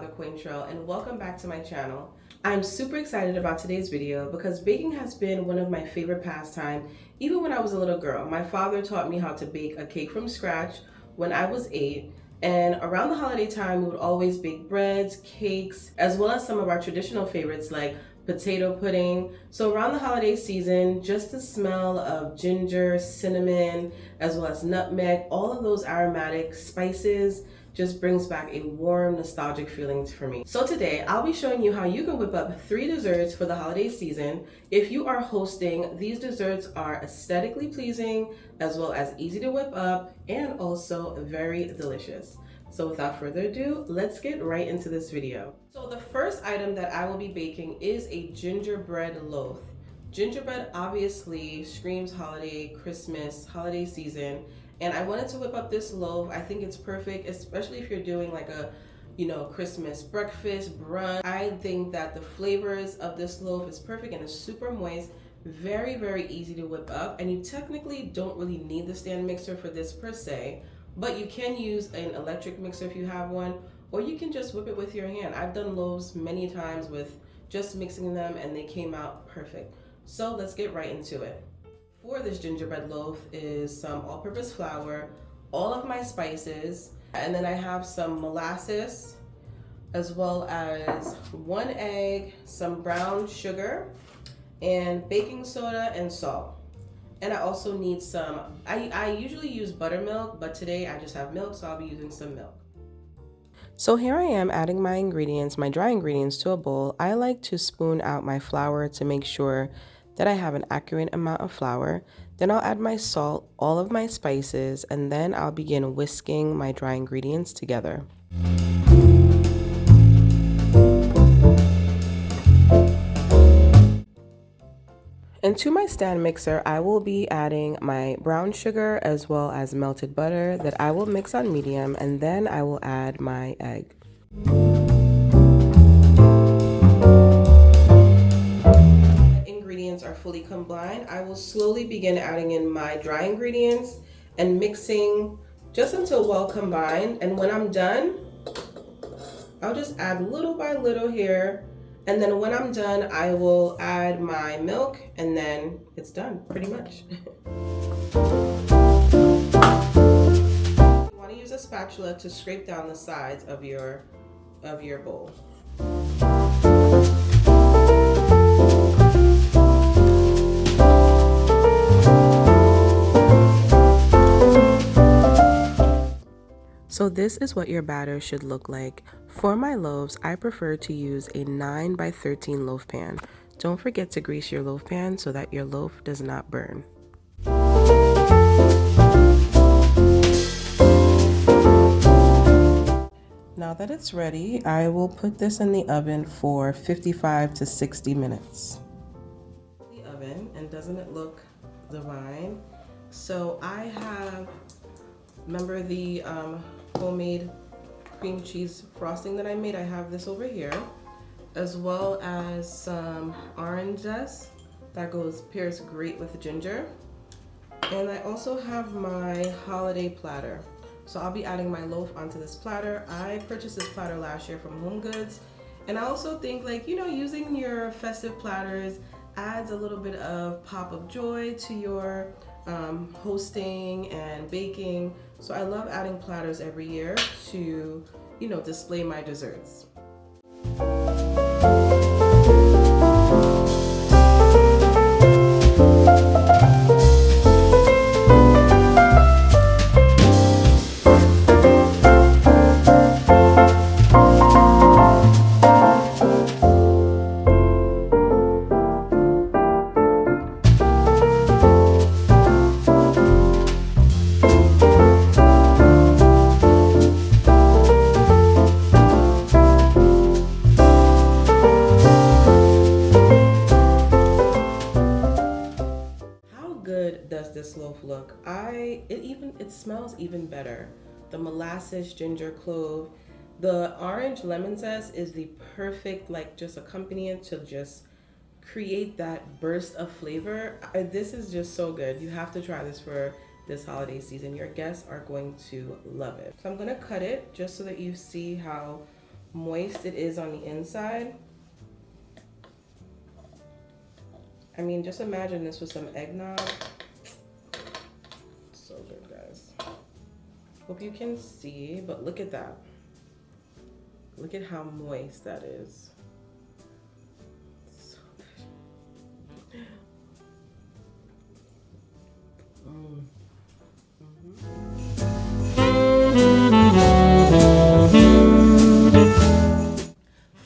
Father Quaintrell, and welcome back to my channel. I'm super excited about today's video because baking has been one of my favorite pastimes. Even when I was a little girl, my father taught me how to bake a cake from scratch when I was 8. And around the holiday time, we would always bake breads, cakes, as well as some of our traditional favorites like potato pudding. So around the holiday season, just the smell of ginger, cinnamon, as well as nutmeg, all of those aromatic spices just brings back a warm, nostalgic feeling for me. So today, I'll be showing you how you can whip up 3 desserts for the holiday season. If you are hosting, these desserts are aesthetically pleasing, as well as easy to whip up, and also very delicious. So without further ado, let's get right into this video. So the first item that I will be baking is a gingerbread loaf. Gingerbread obviously screams holiday, Christmas, holiday season, and I wanted to whip up this loaf. I think it's perfect, especially if you're doing like a, Christmas breakfast, brunch. I think that the flavors of this loaf is perfect and it's super moist, very, very easy to whip up, and you technically don't really need the stand mixer for this per se, but you can use an electric mixer if you have one, or you can just whip it with your hand. I've done loaves many times with just mixing them and they came out perfect. So let's get right into it. For this gingerbread loaf is some all-purpose flour, all of my spices, and then I have some molasses, as well as 1 egg, some brown sugar, and baking soda and salt. And I also need some, I usually use buttermilk, but today I just have milk, so I'll be using some milk. So here I am adding my ingredients, my dry ingredients, to a bowl. I like to spoon out my flour to make sure that I have an accurate amount of flour. Then I'll add my salt, all of my spices, and then I'll begin whisking my dry ingredients together. And to my stand mixer, I will be adding my brown sugar as well as melted butter that I will mix on medium, and then I will add my egg. Ingredients are fully combined. I will slowly begin adding in my dry ingredients and mixing just until well combined. And when I'm done, I'll just add little by little here. And then when I'm done, I will add my milk, and then it's done pretty much. You want to use a spatula to scrape down the sides of your bowl. So this is what your batter should look like. For my loaves, I prefer to use a 9 by 13 loaf pan. Don't forget to grease your loaf pan so that your loaf does not burn. Now that it's ready, I will put this in the oven for 55 to 60 minutes. The oven, and doesn't it look divine? So I have, remember the homemade cream cheese frosting that I made? I have this over here, as well as some orange zest that pairs great with ginger. And I also have my holiday platter. So I'll be adding my loaf onto this platter. I purchased this platter last year from Home Goods. And I also think, using your festive platters adds a little bit of pop of joy to your hosting and baking. So I love adding platters every year to, display my desserts. Does this loaf look? It smells even better. The molasses, ginger, clove, the orange lemon zest is the perfect just accompaniment to just create that burst of flavor. This is just so good. You have to try this for this holiday season. Your guests are going to love it. So I'm gonna cut it just so that you see how moist it is on the inside. I mean, just imagine this with some eggnog. So good, guys. Hope you can see, but look at that. Look at how moist that is. So good.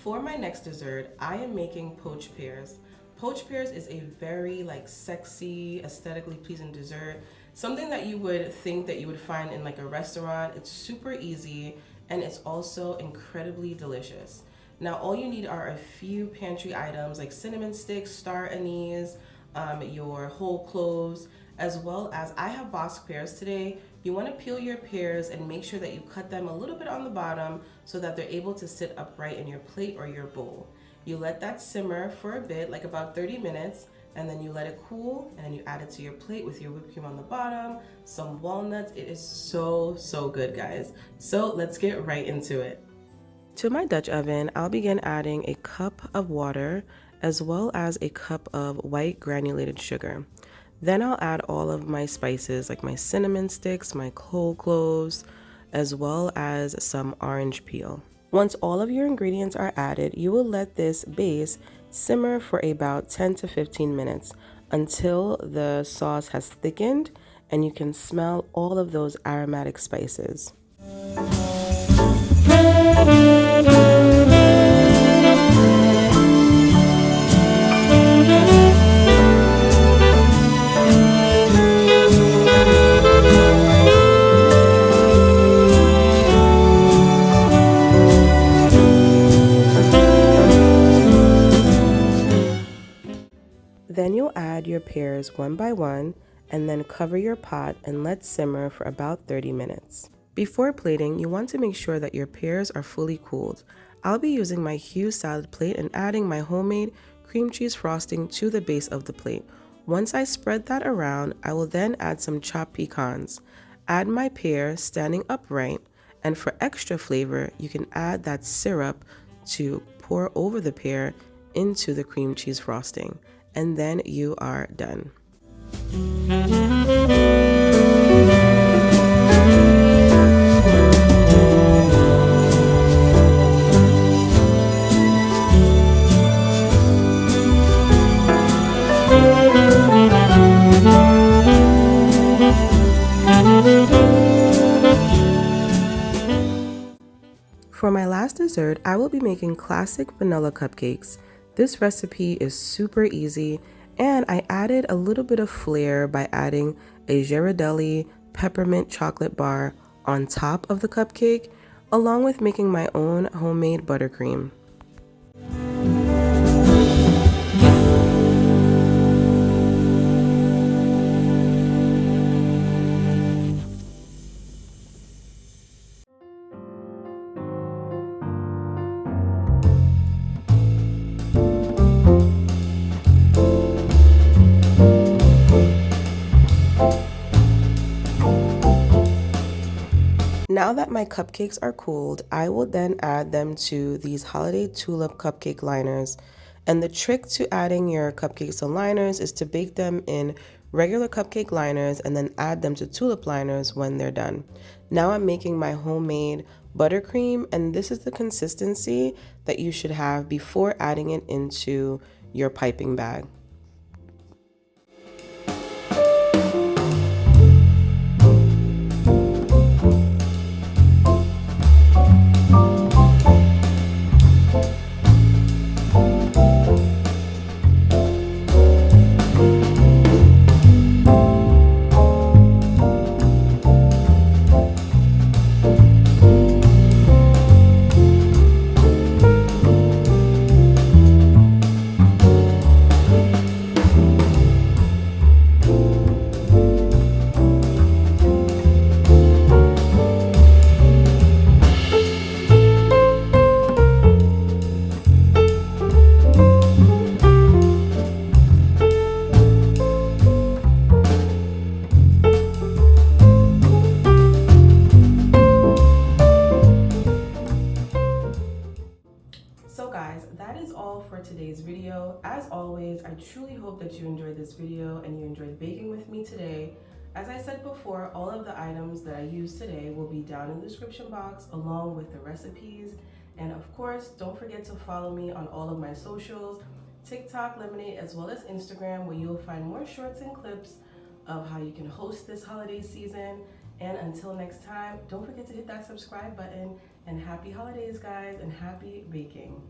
For my next dessert, I am making poached pears. Poached pears is a very like sexy, aesthetically pleasing dessert. Something that you would think that you would find in like a restaurant. It's super easy and it's also incredibly delicious. Now all you need are a few pantry items like cinnamon sticks, star anise, your whole cloves, as well as I have box pears today. You want to peel your pears and make sure that you cut them a little bit on the bottom so that they're able to sit upright in your plate or your bowl. You let that simmer for a bit, like about 30 minutes, and then you let it cool, and then you add it to your plate with your whipped cream on the bottom, some walnuts. It is so, so good, guys. So let's get right into it. To my Dutch oven, I'll begin adding a cup of water as well as a cup of white granulated sugar. Then I'll add all of my spices like my cinnamon sticks, my whole cloves, as well as some orange peel. Once all of your ingredients are added, you will let this base simmer for about 10 to 15 minutes until the sauce has thickened and you can smell all of those aromatic spices. Then you'll add your pears one by one and then cover your pot and let simmer for about 30 minutes. Before plating, you want to make sure that your pears are fully cooled. I'll be using my Hughes salad plate and adding my homemade cream cheese frosting to the base of the plate. Once I spread that around, I will then add some chopped pecans. Add my pear standing upright, and for extra flavor, you can add that syrup to pour over the pear into the cream cheese frosting. And then you are done. For my last dessert, I will be making classic vanilla cupcakes. This recipe is super easy, and I added a little bit of flair by adding a Ghirardelli peppermint chocolate bar on top of the cupcake, along with making my own homemade buttercream. Now that my cupcakes are cooled, I will then add them to these holiday tulip cupcake liners. And the trick to adding your cupcakes to liners is to bake them in regular cupcake liners and then add them to tulip liners when they're done. Now I'm making my homemade buttercream, and this is the consistency that you should have before adding it into your piping bag. today's video. As always, I truly hope that you enjoyed this video and you enjoyed baking with me today. As I said before, all of the items that I used today will be down in the description box along with the recipes. And of course, don't forget to follow me on all of my socials, TikTok, Lemonade, as well as Instagram, where you'll find more shorts and clips of how you can host this holiday season. And until next time, don't forget to hit that subscribe button, and happy holidays, guys, and happy baking.